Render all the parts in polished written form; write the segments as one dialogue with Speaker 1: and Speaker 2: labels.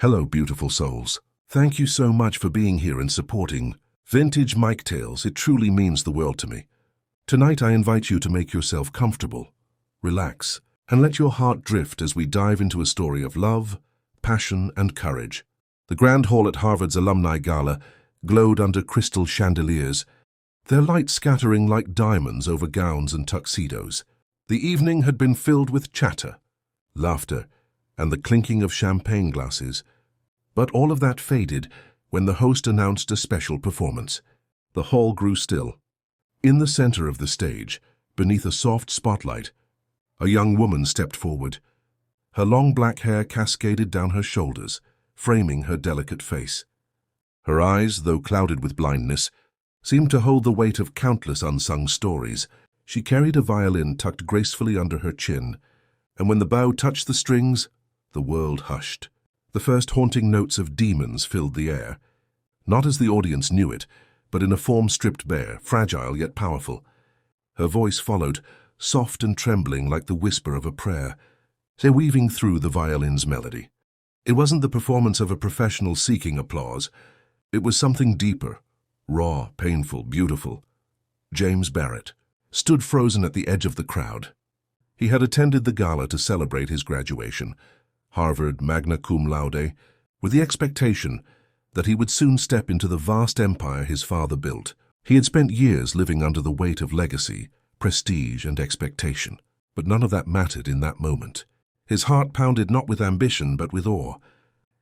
Speaker 1: Hello, beautiful souls. Thank you so much for being here and supporting Vintage Mike Tales. It truly means the world to me. Tonight I invite you to make yourself comfortable, relax, and let your heart drift as we dive into a story of love, passion, and courage. The Grand Hall at Harvard's Alumni Gala glowed under crystal chandeliers, their light scattering like diamonds over gowns and tuxedos. The evening had been filled with chatter, laughter, and the clinking of champagne glasses. But all of that faded when the host announced a special performance. The hall grew still. In the center of the stage, beneath a soft spotlight, a young woman stepped forward. Her long black hair cascaded down her shoulders, framing her delicate face. Her eyes, though clouded with blindness, seemed to hold the weight of countless unsung stories. She carried a violin tucked gracefully under her chin, and when the bow touched the strings, the world hushed. The first haunting notes of demons filled the air, not as the audience knew it, but in a form stripped bare, fragile yet powerful. Her voice followed, soft and trembling like the whisper of a prayer, weaving through the violin's melody. It wasn't the performance of a professional seeking applause. It was something deeper, raw, painful, beautiful. James Barrett stood frozen at the edge of the crowd. He had attended the gala to celebrate his graduation, Harvard magna cum laude, with the expectation that he would soon step into the vast empire his father built. He had spent years living under the weight of legacy, prestige, and expectation, but none of that mattered in that moment. His heart pounded not with ambition but with awe.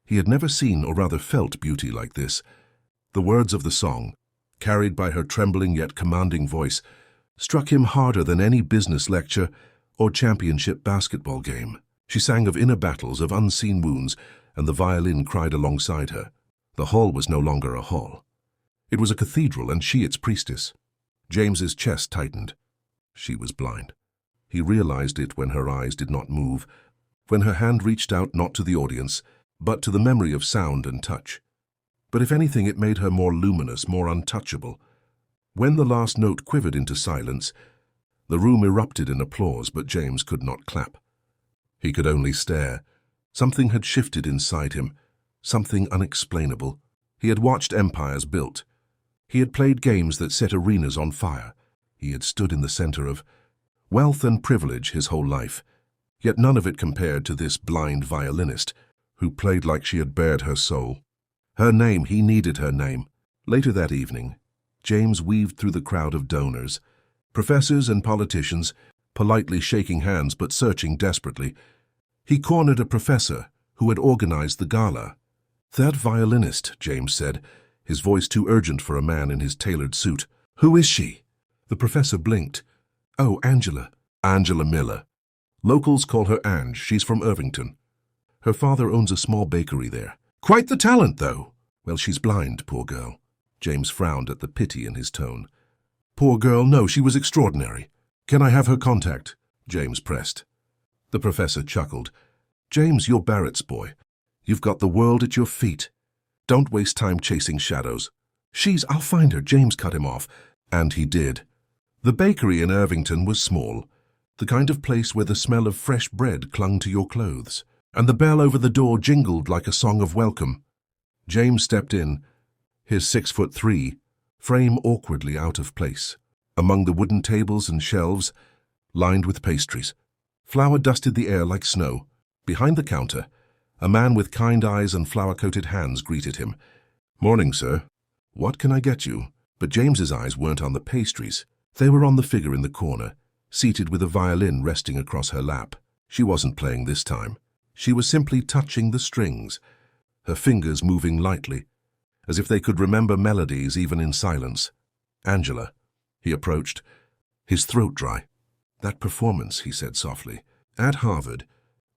Speaker 1: He had never seen, or rather felt, beauty like this. The words of the song, carried by her trembling yet commanding voice, struck him harder than any business lecture or championship basketball game. She sang of inner battles, of unseen wounds, and the violin cried alongside her. The hall was no longer a hall. It was a cathedral, and she its priestess. James's chest tightened. She was blind. He realized it when her eyes did not move, when her hand reached out not to the audience, but to the memory of sound and touch. But if anything, it made her more luminous, more untouchable. When the last note quivered into silence, the room erupted in applause, but James could not clap. He could only stare. Something had shifted inside him, something unexplainable. He had watched empires built. He had played games that set arenas on fire. He had stood in the center of wealth and privilege his whole life, yet none of it compared to this blind violinist who played like she had bared her soul. Her name, he needed her name. Later that evening, James weaved through the crowd of donors, professors and politicians, politely shaking hands but searching desperately. He cornered a professor who had organized the gala. "That violinist," James said, his voice too urgent for a man in his tailored suit. "Who is she?" The professor blinked. "Oh, Angela. Angela Miller. Locals call her Ange. She's from Irvington. Her father owns a small bakery there. Quite the talent, though." "Well, she's blind, poor girl." James frowned at the pity in his tone. "Poor girl, no, she was extraordinary. Can I have her contact?" James pressed. The professor chuckled. "James, you're Barrett's boy. You've got the world at your feet. Don't waste time chasing shadows." I'll find her," James cut him off. And he did. The bakery in Irvington was small, the kind of place where the smell of fresh bread clung to your clothes, and the bell over the door jingled like a song of welcome. James stepped in, his 6'3" frame awkwardly out of place. Among the wooden tables and shelves, lined with pastries, flour dusted the air like snow. Behind the counter, a man with kind eyes and flour-coated hands greeted him. "Morning, sir. What can I get you?" But James's eyes weren't on the pastries. They were on the figure in the corner, seated with a violin resting across her lap. She wasn't playing this time. She was simply touching the strings, her fingers moving lightly, as if they could remember melodies even in silence. "Angela." He approached, his throat dry. "That performance," he said softly, "at Harvard,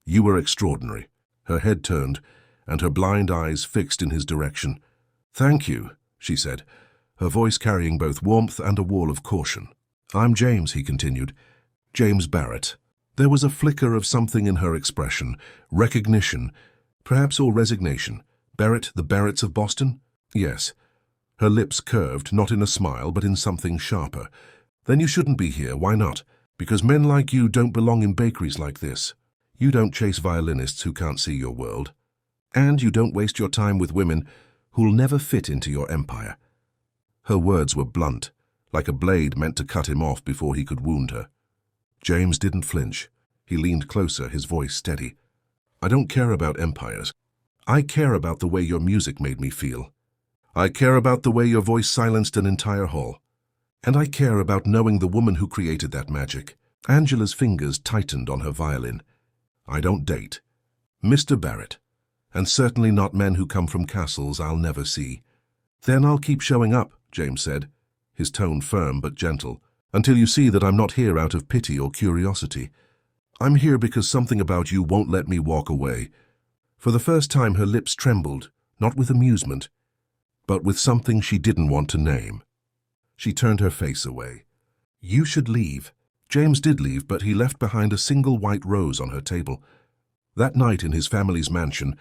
Speaker 1: you were extraordinary." Her head turned, and her blind eyes fixed in his direction. "Thank you," she said, her voice carrying both warmth and a wall of caution. "I'm James," he continued. "James Barrett." There was a flicker of something in her expression, recognition, perhaps or resignation. "Barrett, the Barretts of Boston?" "Yes." Her lips curved, not in a smile, but in something sharper. "Then you shouldn't be here. Why not?" "Because men like you don't belong in bakeries like this. You don't chase violinists who can't see your world." And you don't waste your time with women who'll never fit into your empire." Her words were blunt, like a blade meant to cut him off before he could wound her. James didn't flinch. He leaned closer, his voice steady. "I don't care about empires. I care about the way your music made me feel. I care about the way your voice silenced an entire hall. And I care about knowing the woman who created that magic." Angela's fingers tightened on her violin. "I don't date Mr. Barrett, and certainly not men who come from castles I'll never see." "Then I'll keep showing up," James said, his tone firm but gentle, "until you see that I'm not here out of pity or curiosity. I'm here because something about you won't let me walk away." For the first time her lips trembled, not with amusement, but with something she didn't want to name. She turned her face away. "You should leave." James did leave, but he left behind a single white rose on her table. That night in his family's mansion,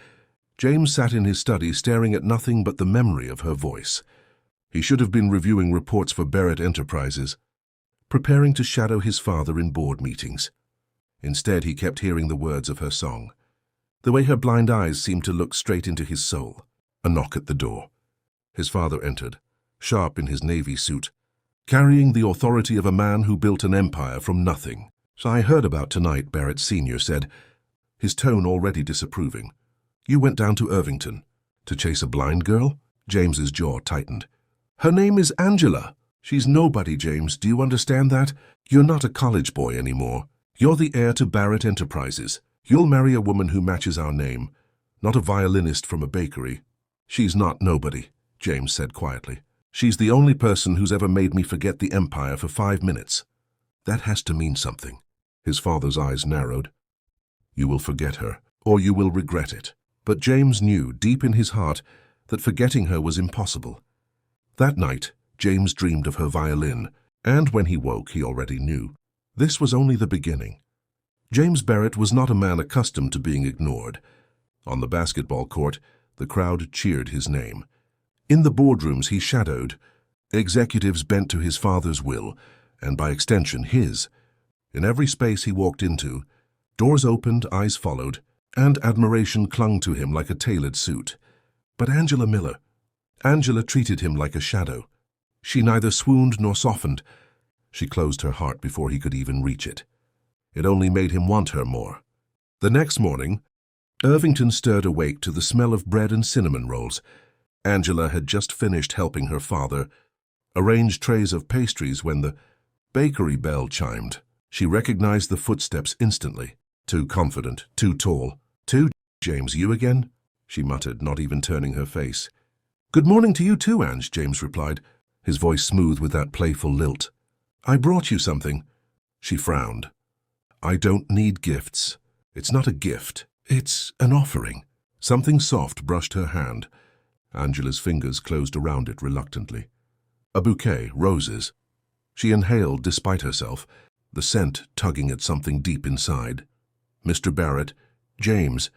Speaker 1: James sat in his study staring at nothing but the memory of her voice. He should have been reviewing reports for Barrett Enterprises, preparing to shadow his father in board meetings. Instead, he kept hearing the words of her song, the way her blind eyes seemed to look straight into his soul. A knock at the door. His father entered, sharp in his navy suit, carrying the authority of a man who built an empire from nothing. "So I heard about tonight," Barrett Sr. said, his tone already disapproving. "You went down to Irvington to chase a blind girl?" James's jaw tightened. "Her name is Angela. She's nobody, James. Do you understand that? You're not a college boy anymore. You're the heir to Barrett Enterprises. You'll marry a woman who matches our name, not a violinist from a bakery." "She's not nobody," James said quietly. "She's the only person who's ever made me forget the empire for 5 minutes. That has to mean something." His father's eyes narrowed. "You will forget her, or you will regret it." But James knew, deep in his heart, that forgetting her was impossible. That night, James dreamed of her violin, and when he woke, he already knew. This was only the beginning. James Barrett was not a man accustomed to being ignored. On the basketball court, the crowd cheered his name. In the boardrooms he shadowed, executives bent to his father's will, and by extension his. In every space he walked into, doors opened, eyes followed, and admiration clung to him like a tailored suit. But Angela treated him like a shadow. She neither swooned nor softened. She closed her heart before he could even reach it. It only made him want her more. The next morning, Irvington stirred awake to the smell of bread and cinnamon rolls. Angela had just finished helping her father arrange trays of pastries when the bakery bell chimed. She recognized the footsteps instantly. Too confident, too tall. "James, you again?" she muttered, not even turning her face. "Good morning to you too, Ange," James replied, his voice smooth with that playful lilt. "I brought you something." She frowned. "I don't need gifts. It's not a gift. It's an offering." Something soft brushed her hand. Angela's fingers closed around it reluctantly. A bouquet, roses. She inhaled despite herself, the scent tugging at something deep inside. "Mr. Barrett, James,"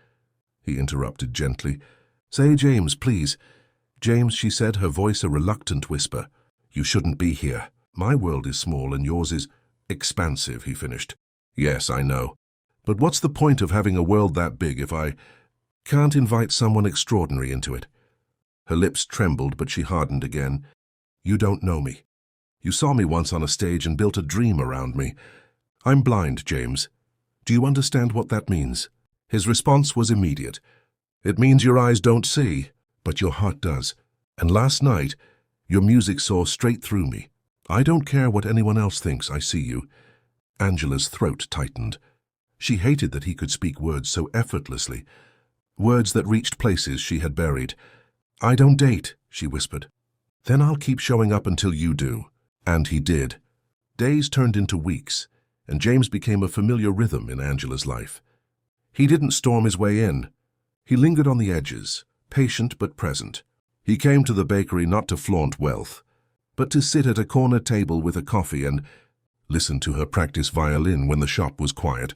Speaker 1: he interrupted gently. "Say James, please." "James," she said, her voice a reluctant whisper. "You shouldn't be here. My world is small and yours is expansive," he finished. "Yes, I know. But what's the point of having a world that big if I can't invite someone extraordinary into it?" Her lips trembled, but she hardened again. "You don't know me. You saw me once on a stage and built a dream around me. I'm blind, James. Do you understand what that means?" His response was immediate. "It means your eyes don't see, but your heart does. And last night, your music saw straight through me. I don't care what anyone else thinks, I see you." Angela's throat tightened. She hated that he could speak words so effortlessly, words that reached places she had buried. "I don't date," she whispered. "Then I'll keep showing up until you do." And he did. Days turned into weeks, and James became a familiar rhythm in Angela's life. He didn't storm his way in. He lingered on the edges, patient but present. He came to the bakery not to flaunt wealth, but to sit at a corner table with a coffee and listen to her practice violin when the shop was quiet.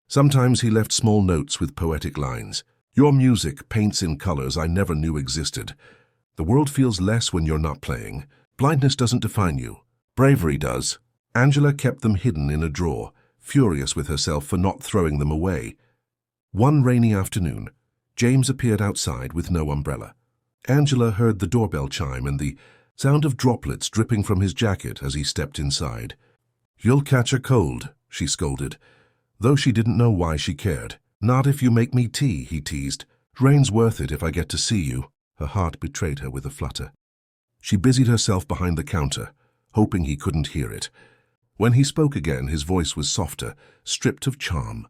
Speaker 1: Sometimes he left small notes with poetic lines. "Your music paints in colors I never knew existed. The world feels less when you're not playing. Blindness doesn't define you. Bravery does." Angela kept them hidden in a drawer, furious with herself for not throwing them away. One rainy afternoon, James appeared outside with no umbrella. Angela heard the doorbell chime and the sound of droplets dripping from his jacket as he stepped inside. "You'll catch a cold," she scolded, though she didn't know why she cared. "Not if you make me tea," he teased. "Rain's worth it if I get to see you." Her heart betrayed her with a flutter. She busied herself behind the counter, hoping he couldn't hear it. When he spoke again, his voice was softer, stripped of charm.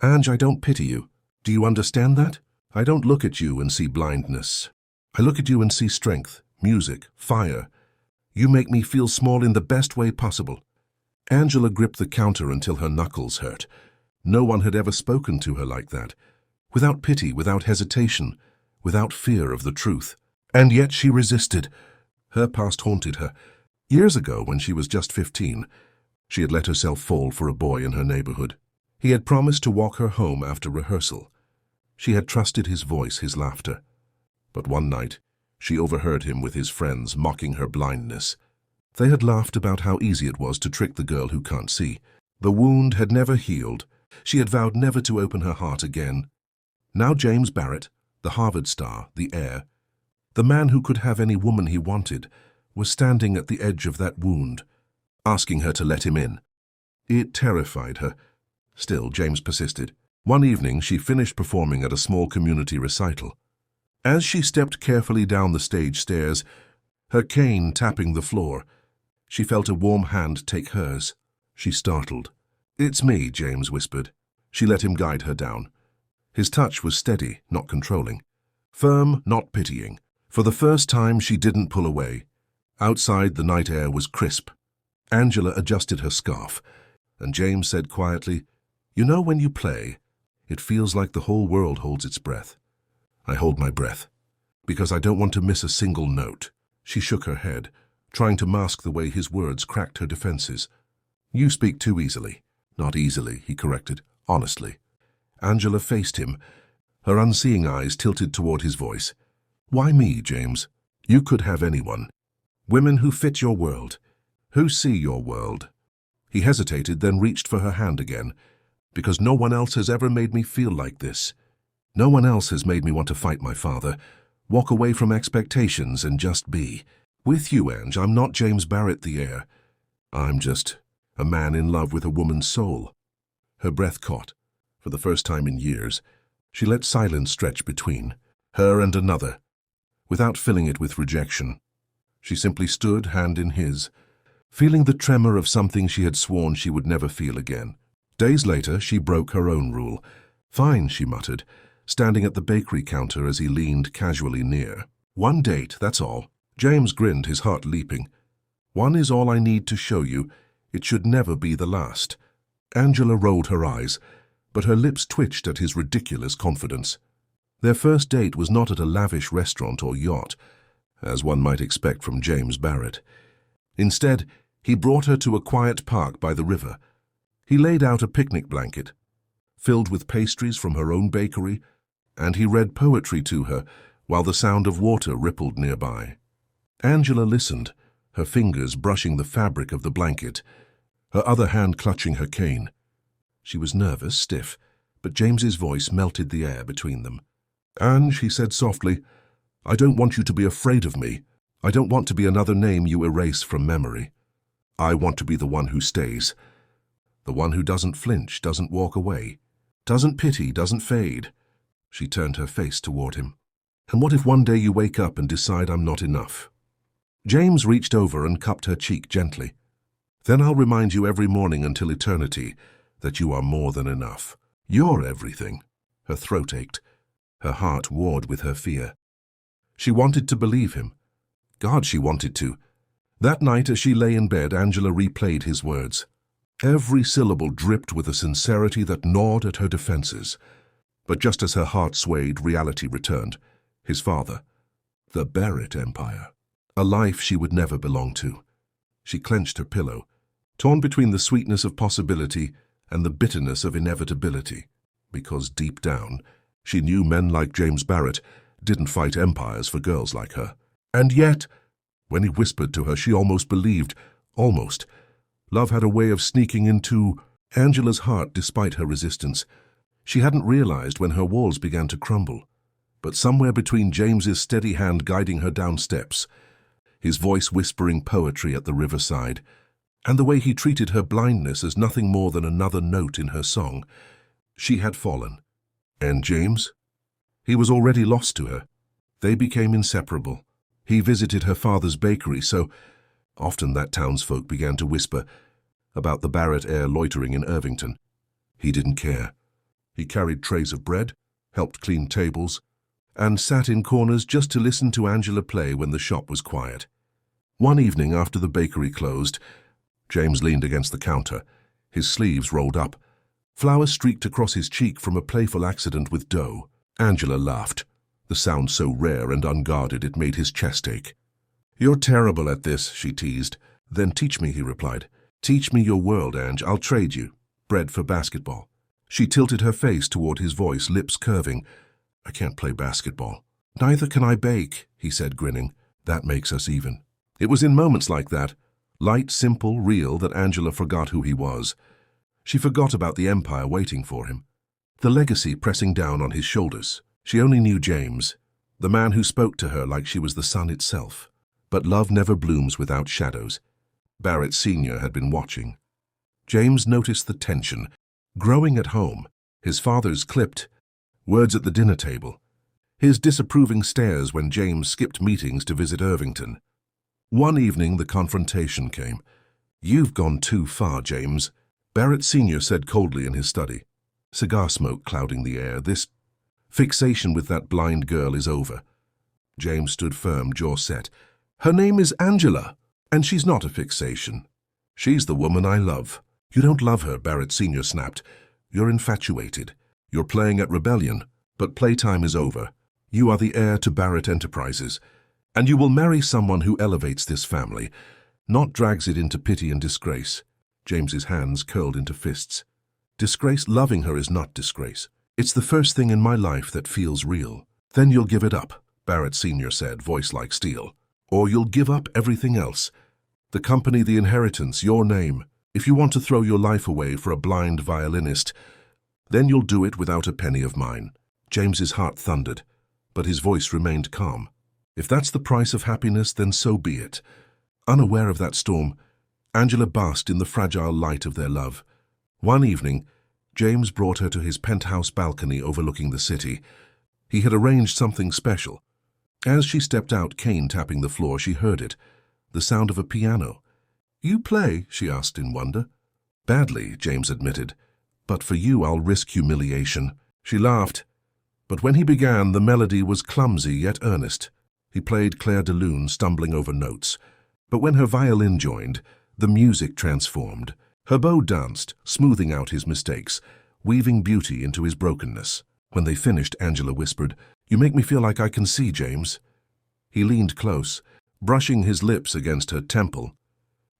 Speaker 1: "Ange, I don't pity you. Do you understand that? I don't look at you and see blindness. I look at you and see strength, music, fire. You make me feel small in the best way possible." Angela gripped the counter until her knuckles hurt. No one had ever spoken to her like that. Without pity, without hesitation, without fear of the truth. And yet she resisted. Her past haunted her. Years ago, when she was just 15, she had let herself fall for a boy in her neighborhood. He had promised to walk her home after rehearsal. She had trusted his voice, his laughter. But one night, she overheard him with his friends mocking her blindness. They had laughed about how easy it was to trick the girl who can't see. The wound had never healed. She had vowed never to open her heart again. Now James Barrett, the Harvard star, the heir, the man who could have any woman he wanted, was standing at the edge of that wound, asking her to let him in. It terrified her. Still, James persisted. One evening, she finished performing at a small community recital. As she stepped carefully down the stage stairs, her cane tapping the floor, she felt a warm hand take hers. She startled. "It's me," James whispered. She let him guide her down. His touch was steady, not controlling. Firm, not pitying. For the first time, she didn't pull away. Outside, the night air was crisp. Angela adjusted her scarf, and James said quietly, "You know, when you play, it feels like the whole world holds its breath." "I hold my breath, because I don't want to miss a single note." She shook her head, trying to mask the way his words cracked her defenses. "You speak too easily." "Not easily," he corrected, honestly. Angela faced him, her unseeing eyes tilted toward his voice. "Why me, James? You could have anyone. Women who fit your world, who see your world." He hesitated, then reached for her hand again. "Because no one else has ever made me feel like this. No one else has made me want to fight my father, walk away from expectations and just be. With you, Ange, I'm not James Barrett, the heir. I'm just a man in love with a woman's soul." Her breath caught. For the first time in years, she let silence stretch between her and another, without filling it with rejection. She simply stood, hand in his, feeling the tremor of something she had sworn she would never feel again. Days later, she broke her own rule. "Fine," she muttered, standing at the bakery counter as he leaned casually near. "One date, that's all." James grinned, his heart leaping. "One is all I need to show you. It should never be the last." Angela rolled her eyes, but her lips twitched at his ridiculous confidence. Their first date was not at a lavish restaurant or yacht, as one might expect from James Barrett. Instead, he brought her to a quiet park by the river. He laid out a picnic blanket, filled with pastries from her own bakery, and he read poetry to her while the sound of water rippled nearby. Angela listened, her fingers brushing the fabric of the blanket, her other hand clutching her cane. She was nervous, stiff, but James's voice melted the air between them. "Ange," he said softly, "I don't want you to be afraid of me. I don't want to be another name you erase from memory. I want to be the one who stays, the one who doesn't flinch, doesn't walk away, doesn't pity, doesn't fade." She turned her face toward him. "And what if one day you wake up and decide I'm not enough?" James reached over and cupped her cheek gently. "Then I'll remind you every morning until eternity that you are more than enough. You're everything." Her throat ached. Her heart warred with her fear. She wanted to believe him. God, she wanted to. That night, as she lay in bed, Angela replayed his words. Every syllable dripped with a sincerity that gnawed at her defenses. But just as her heart swayed, reality returned. His father. The Barrett Empire. A life she would never belong to. She clenched her pillow, torn between the sweetness of possibility and the bitterness of inevitability, because deep down, she knew men like James Barrett didn't fight empires for girls like her. And yet, when he whispered to her, she almost believed. Almost. Love had a way of sneaking into Angela's heart despite her resistance. She hadn't realized when her walls began to crumble. but somewhere between James's steady hand guiding her down steps, his voice whispering poetry at the riverside, and the way he treated her blindness as nothing more than another note in her song, she had fallen. And James? He was already lost to her. They became inseparable. He visited her father's bakery, so often that townsfolk began to whisper about the Barrett heir loitering in Irvington. He didn't care. He carried trays of bread, helped clean tables, and sat in corners just to listen to Angela play when the shop was quiet. One evening after the bakery closed, James leaned against the counter, his sleeves rolled up. Flour streaked across his cheek from a playful accident with dough. Angela laughed, the sound so rare and unguarded it made his chest ache. "You're terrible at this," she teased. "Then teach me," he replied. "Teach me your world, Ange. I'll trade you. Bread for basketball." She tilted her face toward his voice, lips curving. "I can't play basketball." "Neither can I bake," he said, grinning. "That makes us even." It was in moments like that, light, simple, real, that Angela forgot who he was. She forgot about the empire waiting for him, the legacy pressing down on his shoulders. She only knew James, the man who spoke to her like she was the sun itself. But love never blooms without shadows. Barrett Sr. had been watching. James noticed the tension, growing at home, his father's clipped words at the dinner table, his disapproving stares when James skipped meetings to visit Irvington. One evening the confrontation came. "You've gone too far, James," Barrett Sr. said coldly in his study, cigar smoke clouding the air. "This fixation with that blind girl is over." James stood firm, jaw set. "Her name is Angela, and she's not a fixation. She's the woman I love." "You don't love her," Barrett Sr. snapped. "You're infatuated. You're playing at rebellion, but playtime is over. You are the heir to Barrett Enterprises, and you will marry someone who elevates this family, not drags it into pity and disgrace." James's hands curled into fists. "Disgrace? Loving her is not disgrace. It's the first thing in my life that feels real." "Then you'll give it up," Barrett Sr. said, voice like steel. "Or you'll give up everything else. The company, the inheritance, your name. If you want to throw your life away for a blind violinist, then you'll do it without a penny of mine." James's heart thundered, but his voice remained calm. "If that's the price of happiness, then so be it." Unaware of that storm, Angela basked in the fragile light of their love. One evening, James brought her to his penthouse balcony overlooking the city. He had arranged something special. As she stepped out, cane tapping the floor, she heard it, the sound of a piano. "You play?" she asked in wonder. "Badly," James admitted. "But for you, I'll risk humiliation." She laughed. But when he began, the melody was clumsy yet earnest. He played Claire de Lune, stumbling over notes. But when her violin joined, the music transformed. Her bow danced, smoothing out his mistakes, weaving beauty into his brokenness. When they finished, Angela whispered, "You make me feel like I can see, James." He leaned close, brushing his lips against her temple.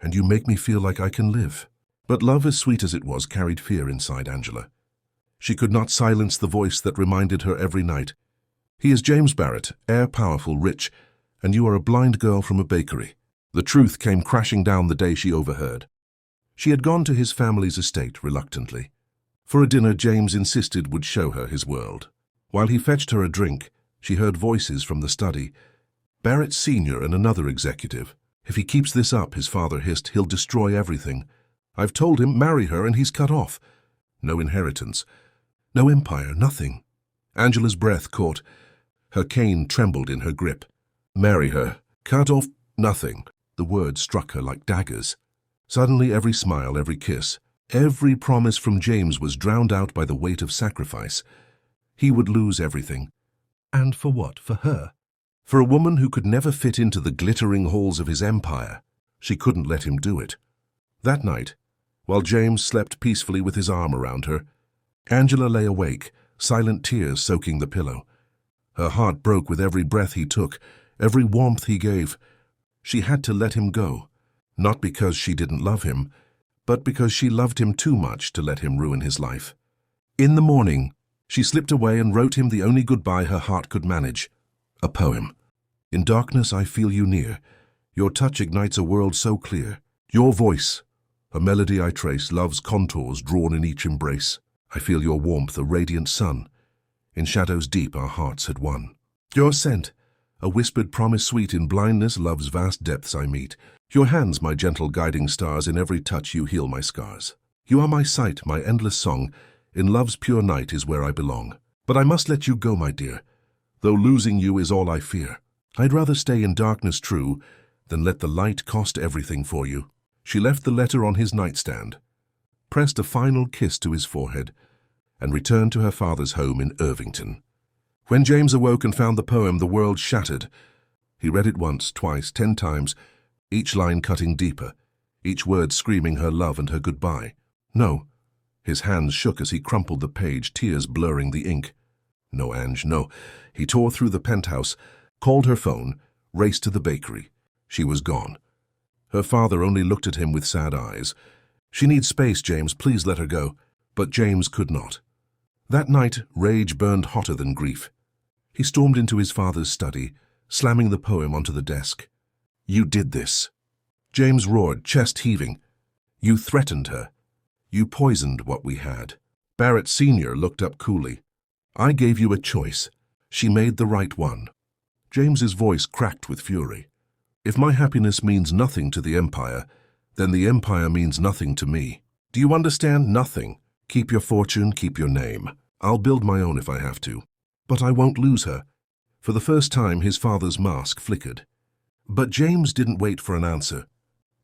Speaker 1: "And you make me feel like I can live." But love, as sweet as it was, carried fear inside Angela. She could not silence the voice that reminded her every night, "He is James Barrett, heir, powerful, rich, and you are a blind girl from a bakery." The truth came crashing down the day she overheard. She had gone to his family's estate reluctantly. For a dinner James insisted would show her his world. While he fetched her a drink, she heard voices from the study. Barrett Sr. and another executive. "If he keeps this up," his father hissed, "he'll destroy everything. I've told him, marry her, and he's cut off. No inheritance, no empire, nothing." Angela's breath caught. Her cane trembled in her grip. "Marry her, cut off, nothing." The words struck her like daggers. Suddenly every smile, every kiss, every promise from James was drowned out by the weight of sacrifice. He would lose everything. And for what? For her? For a woman who could never fit into the glittering halls of his empire. She couldn't let him do it. That night, while James slept peacefully with his arm around her, Angela lay awake, silent tears soaking the pillow. Her heart broke with every breath he took, every warmth he gave. She had to let him go, not because she didn't love him, but because she loved him too much to let him ruin his life. In the morning, she slipped away and wrote him the only goodbye her heart could manage, a poem. "In darkness I feel you near. Your touch ignites a world so clear. Your voice, a melody I trace, love's contours drawn in each embrace. I feel your warmth, a radiant sun. In shadows deep our hearts had won." Your scent, a whispered promise sweet in blindness, love's vast depths I meet. Your hands, my gentle guiding stars, in every touch you heal my scars. You are my sight, my endless song, in love's pure night is where I belong. But I must let you go, my dear, though losing you is all I fear. I'd rather stay in darkness true than let the light cost everything for you. She left the letter on his nightstand, pressed a final kiss to his forehead, and returned to her father's home in Irvington. When James awoke and found the poem, the world shattered. He read it once, twice, 10 times, each line cutting deeper, each word screaming her love and her goodbye. No. His hands shook as he crumpled the page, tears blurring the ink. No, Ange, no. He tore through the penthouse, called her phone, raced to the bakery. She was gone. Her father only looked at him with sad eyes. She needs space, James, please let her go. But James could not. That night, rage burned hotter than grief. He stormed into his father's study, slamming the poem onto the desk. You did this. James roared, chest heaving. You threatened her. You poisoned what we had. Barrett Sr. looked up coolly. I gave you a choice. She made the right one. James's voice cracked with fury. If my happiness means nothing to the Empire, then the Empire means nothing to me. Do you understand? Nothing. Keep your fortune, keep your name. I'll build my own if I have to. But I won't lose her. For the first time, his father's mask flickered. But James didn't wait for an answer.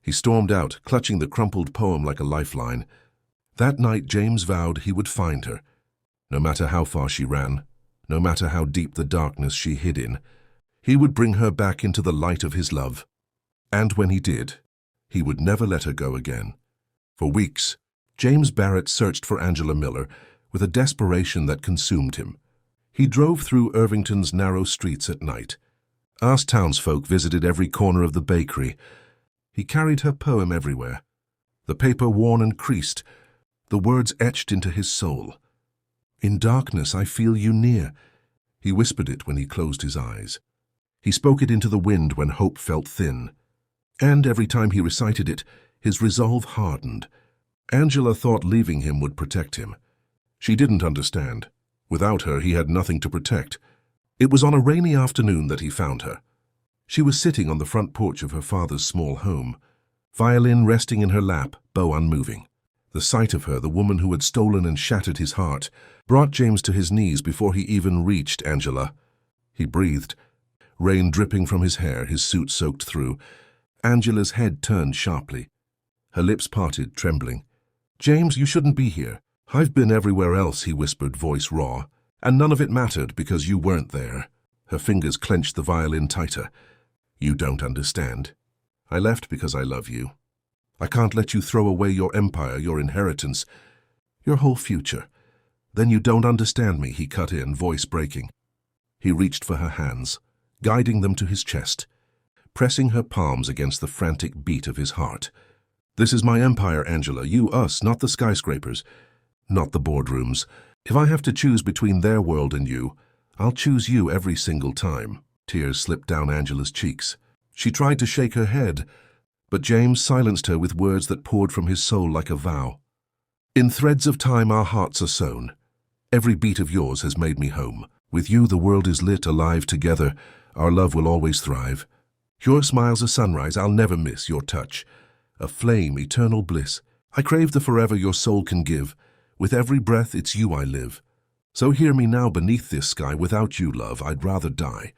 Speaker 1: He stormed out, clutching the crumpled poem like a lifeline. That night, James vowed he would find her. No matter how far she ran, no matter how deep the darkness she hid in, he would bring her back into the light of his love. And when he did, he would never let her go again. For weeks, James Barrett searched for Angela Miller with a desperation that consumed him. He drove through Irvington's narrow streets at night. Asked townsfolk, visited every corner of the bakery. He carried her poem everywhere. The paper worn and creased, the words etched into his soul. In darkness I feel you near. He whispered it when he closed his eyes. He spoke it into the wind when hope felt thin. And every time he recited it, his resolve hardened. Angela thought leaving him would protect him. She didn't understand. Without her, he had nothing to protect. It was on a rainy afternoon that he found her. She was sitting on the front porch of her father's small home, violin resting in her lap, bow unmoving. The sight of her, the woman who had stolen and shattered his heart, brought James to his knees before he even reached Angela. He breathed, rain dripping from his hair, his suit soaked through. Angela's head turned sharply. Her lips parted, trembling. James, you shouldn't be here. I've been everywhere else, he whispered, voice raw. And none of it mattered because you weren't there. Her fingers clenched the violin tighter. You don't understand. I left because I love you. I can't let you throw away your empire, your inheritance, your whole future. Then you don't understand me, he cut in, voice breaking. He reached for her hands, guiding them to his chest, pressing her palms against the frantic beat of his heart. This is my empire, Angela, you, us, not the skyscrapers, not the boardrooms. If I have to choose between their world and you, I'll choose you every single time. Tears slipped down Angela's cheeks. She tried to shake her head, but James silenced her with words that poured from his soul like a vow. In threads of time our hearts are sewn. Every beat of yours has made me home. With you the world is lit, alive together. Our love will always thrive. Your smile's a sunrise I'll never miss, your touch. A flame, eternal bliss. I crave the forever your soul can give. With every breath it's you I live. So hear me now beneath this sky. Without you, love, I'd rather die.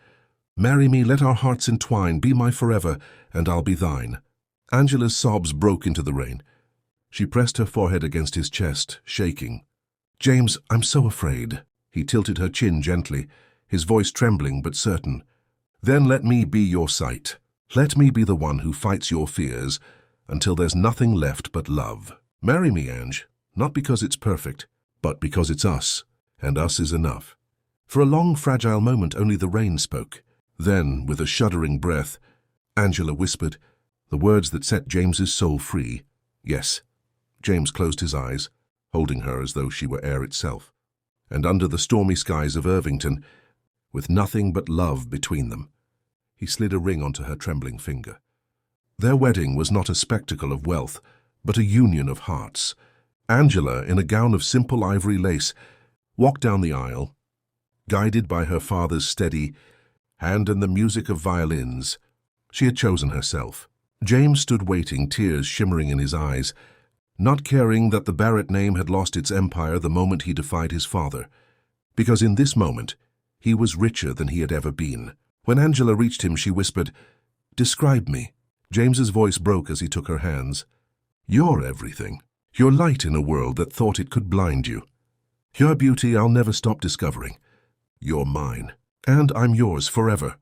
Speaker 1: Marry me, let our hearts entwine. Be my forever, and I'll be thine. Angela's sobs broke into the rain. She pressed her forehead against his chest, shaking. James, I'm so afraid. He tilted her chin gently, his voice trembling but certain. Then let me be your sight. Let me be the one who fights your fears until there's nothing left but love. Marry me, Ange, not because it's perfect, but because it's us, and us is enough. For a long, fragile moment, only the rain spoke. Then, with a shuddering breath, Angela whispered, the words that set James's soul free. Yes. James closed his eyes, holding her as though she were air itself. And under the stormy skies of Irvington, with nothing but love between them, he slid a ring onto her trembling finger. Their wedding was not a spectacle of wealth, but a union of hearts. Angela, in a gown of simple ivory lace, walked down the aisle, guided by her father's steady, and in the music of violins. She had chosen herself. James stood waiting, tears shimmering in his eyes, not caring that the Barrett name had lost its empire the moment he defied his father, because in this moment he was richer than he had ever been. When Angela reached him, she whispered, "Describe me." James's voice broke as he took her hands. "You're everything. You're light in a world that thought it could blind you. Your beauty I'll never stop discovering. You're mine, and I'm yours forever."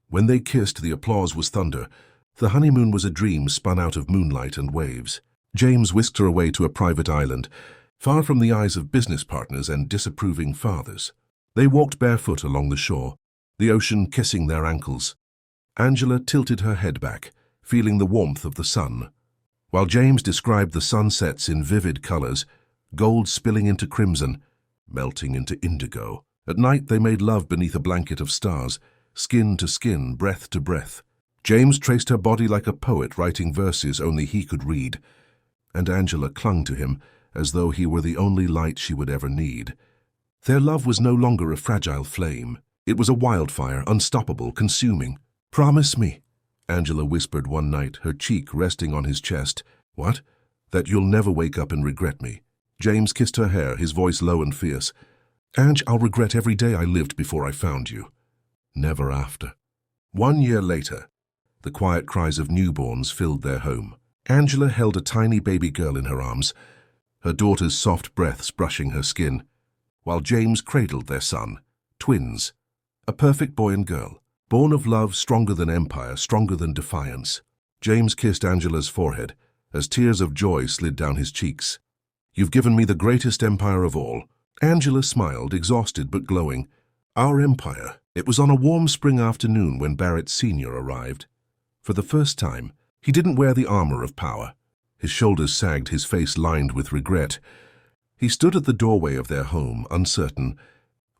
Speaker 1: When they kissed, the applause was thunder. The honeymoon was a dream spun out of moonlight and waves. James whisked her away to a private island, far from the eyes of business partners and disapproving fathers. They walked barefoot along the shore, the ocean kissing their ankles. Angela tilted her head back, feeling the warmth of the sun, while James described the sunsets in vivid colors, gold spilling into crimson, melting into indigo. At night they made love beneath a blanket of stars, skin to skin, breath to breath. James traced her body like a poet writing verses only he could read, and Angela clung to him as though he were the only light she would ever need. Their love was no longer a fragile flame. It was a wildfire, unstoppable, consuming. "Promise me," Angela whispered one night, her cheek resting on his chest. "What?" "That you'll never wake up and regret me." James kissed her hair, his voice low and fierce. "Ange, I'll regret every day I lived before I found you. Never after." 1 year later, the quiet cries of newborns filled their home. Angela held a tiny baby girl in her arms, her daughter's soft breaths brushing her skin, while James cradled their son, twins, a perfect boy and girl, born of love, stronger than empire, stronger than defiance. James kissed Angela's forehead as tears of joy slid down his cheeks. "You've given me the greatest empire of all." Angela smiled, exhausted but glowing. "Our empire." It was on a warm spring afternoon when Barrett Sr. arrived. For the first time, he didn't wear the armor of power. His shoulders sagged, his face lined with regret. He stood at the doorway of their home, uncertain,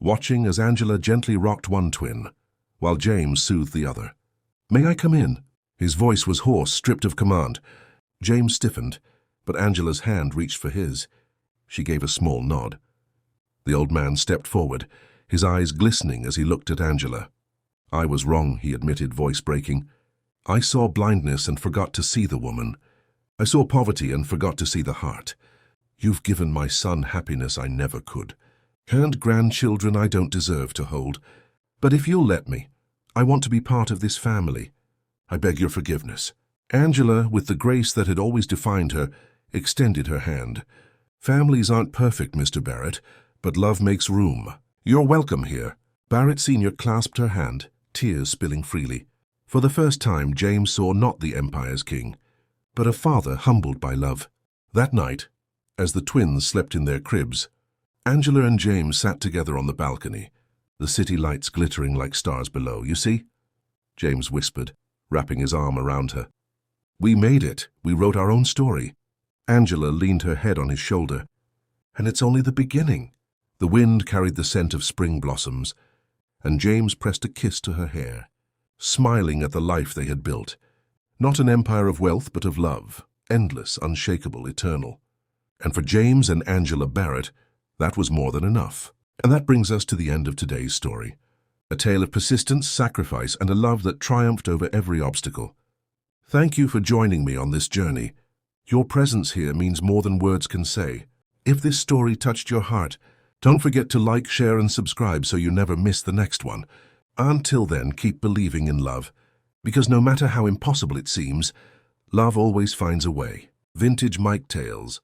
Speaker 1: watching as Angela gently rocked one twin, while James soothed the other. "May I come in?" His voice was hoarse, stripped of command. James stiffened, but Angela's hand reached for his. She gave a small nod. The old man stepped forward, his eyes glistening as he looked at Angela. "I was wrong," he admitted, voice breaking. "I saw blindness and forgot to see the woman. I saw poverty and forgot to see the heart. You've given my son happiness I never could, and grandchildren I don't deserve to hold. But if you'll let me, I want to be part of this family. I beg your forgiveness." Angela, with the grace that had always defined her, extended her hand. "Families aren't perfect, Mr. Barrett, but love makes room. You're welcome here." Barrett Sr. clasped her hand, tears spilling freely. For the first time, James saw not the empire's king, but a father humbled by love. That night, as the twins slept in their cribs, Angela and James sat together on the balcony, the city lights glittering like stars below. "You see?" James whispered, wrapping his arm around her. "We made it. We wrote our own story." Angela leaned her head on his shoulder. "And it's only the beginning." The wind carried the scent of spring blossoms, and James pressed a kiss to her hair, smiling at the life they had built. Not an empire of wealth, but of love, endless, unshakable, eternal. And for James and Angela Barrett, that was more than enough. And that brings us to the end of today's story. A tale of persistence, sacrifice, and a love that triumphed over every obstacle. Thank you for joining me on this journey. Your presence here means more than words can say. If this story touched your heart, don't forget to like, share, and subscribe so you never miss the next one. Until then, keep believing in love, because no matter how impossible it seems, love always finds a way. Vintage Mike Tales.